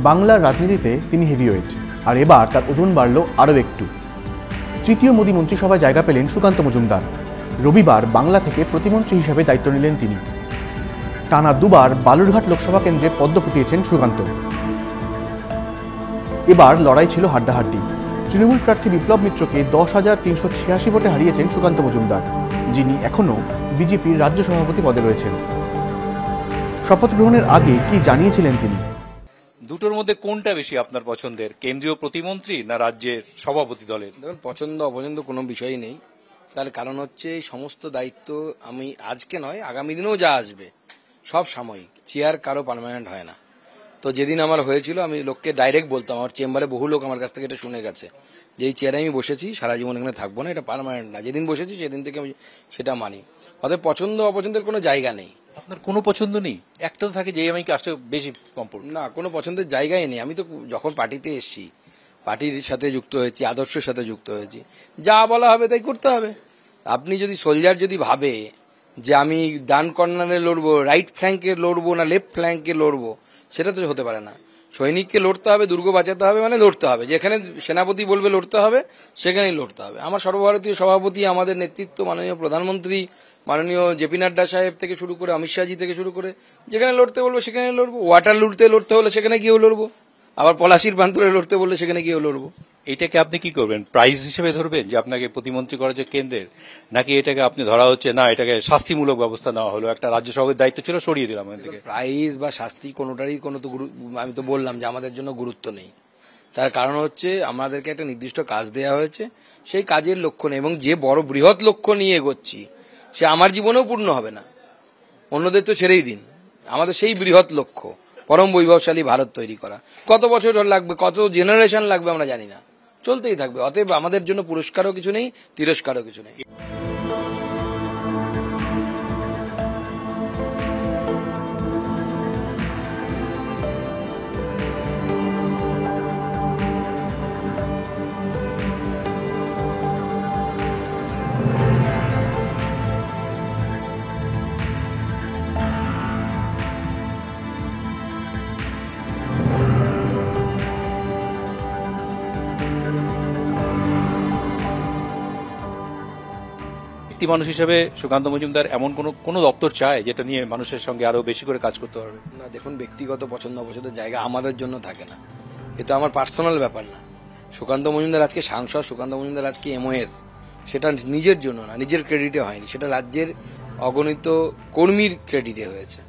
বাংলার রাজনীতিতে তিনি হেভিওয়েট, আর এবার তার ওজন বাড়ল আরও একটু। তৃতীয় মোদী মন্ত্রিসভায় জায়গা পেলেন সুকান্ত মজুমদার। রবিবার বাংলা থেকে প্রতিমন্ত্রী হিসেবে দায়িত্ব নিলেন তিনি। টানা দুবার বালুরঘাট লোকসভা কেন্দ্রে পদ্ম ফুটিয়েছেন সুকান্ত। এবার লড়াই ছিল হাড্ডাহাড্ডি। তৃণমূল প্রার্থী বিপ্লব মিত্রকে 10,386 ভোটে হারিয়েছেন সুকান্ত মজুমদার, যিনি এখনও বিজেপির রাজ্য সভাপতি পদে রয়েছেন। শপথ গ্রহণের আগে কি জানিয়েছিলেন তিনি? দুটোর মধ্যে কোনটা বেশি আপনার পছন্দের, কেন্দ্রীয় প্রতিমন্ত্রী না রাজ্যের সভাপতি দলের? দেখুন, পছন্দ অপছন্দ কোনো বিষয়ই নেই। তার কারণ হচ্ছে এই সমস্ত দায়িত্ব আমি আজকে নয়, আগামী দিনেও যা আসবে সব সাময়িক। চেয়ার কারো পার্মানেন্ট হয় না। তো যেদিন আমার হয়েছিল আমি লোককে ডাইরেক্ট বলতাম, আমার চেম্বারে বহু লোক আমার কাছ থেকে এটা শুনে গেছে, যে এই চেয়ারে আমি বসেছি সারা জীবন এখানে থাকবো না, এটা পার্মানেন্ট না। যেদিন বসেছি সেদিন থেকে আমি সেটা মানি। অতএব পছন্দ অপছন্দের কোনো জায়গা নেই। আপনার কোনো পছন্দ নেই? একটা তো থাকে যে আমি কাজটা বেশি কমফোর্ট। না, কোনো পছন্দের জায়গাই নেই। আমি তো যখন পার্টিতে এসেছি, পার্টির সাথে যুক্ত হয়েছি, আদর্শের সাথে যুক্ত হয়েছি, যা বলা হবে তাই করতে হবে। আপনি যদি সোলজার যদি ভাবে যে আমি ডান কর্নারে লড়বো, রাইট ফ্ল্যাঙ্কে লড়বো না লেফট ফ্ল্যাঙ্কে লড়বো, সেটা তো হতে পারে না। সৈনিককে লড়তে হবে, দুর্গ বাঁচাতে হবে, মানে লড়তে হবে। যেখানে সেনাপতি বলবে লড়তে হবে সেখানেই লড়তে হবে। আমার সর্বভারতীয় সভাপতি, আমাদের নেতৃত্ব, মাননীয় প্রধানমন্ত্রী, মাননীয় জেপি নাড্ডা সাহেব থেকে শুরু করে অমিত শাহজি থেকে শুরু করে, যেখানে লড়তে বলবো সেখানে লড়বো। ওয়াটার লড়তে হলে সেখানে গিয়েও লড়বো। আবার পলাশির প্রান্তরে লড়তে বললে সেখানে গিয়েও লড়বো। এইটাকে আপনি কি করবেন, প্রাইজ হিসেবে ধরবেন যে আপনাকে প্রতিমন্ত্রী করা যে কেন্দ্রের, নাকি এটাকে আপনি ধরা হচ্ছে না এটাকে শাস্তিমূলক ব্যবস্থা নেওয়া হলো, একটা রাজ্য সভাপতির দায়িত্ব ছিল সরিয়ে দিলাম এখান থেকে? প্রাইজ বা শাস্তি কোনোটারই কোনো তো আমি তো বললাম যে আমাদের জন্য গুরুত্ব নেই। তার কারণ হচ্ছে আমাদেরকে একটা নির্দিষ্ট কাজ দেওয়া হয়েছে, সেই কাজের লক্ষ্য নেই, এবং যে বড় বৃহৎ লক্ষ্য নিয়ে এগোচ্ছি সে আমার জীবনেও পূর্ণ হবে না, অন্যদের তো ছেড়েই দিন। আমাদের সেই বৃহৎ লক্ষ্য পরম বৈভবশালী ভারত তৈরি করা। কত বছর লাগবে, কত জেনারেশন লাগবে আমরা জানি না, চলতেই থাকবে। অতএব আমাদের জন্য পুরস্কারও কিছু নেই, তিরস্কারও কিছু নেই। মানুষ হিসেবে সুকান্ত মজুমদার এমন কোন দপ্তর চায় যেটা নিয়ে মানুষের সঙ্গে আরো বেশি করে কাজ করতে পারবে? না, দেখুন, ব্যক্তিগত পছন্দ অপছন্দের জায়গা আমাদের জন্য থাকে না, এটা আমার পার্সোনাল ব্যাপার না। সুকান্ত মজুমদার আজকে সাংসদ, সুকান্ত মজুমদার আজকে MOS, সেটা নিজের জন্য না, নিজের ক্রেডিটে হয়নি, সেটা রাজ্যের অগণিত কর্মীর ক্রেডিটে হয়েছে।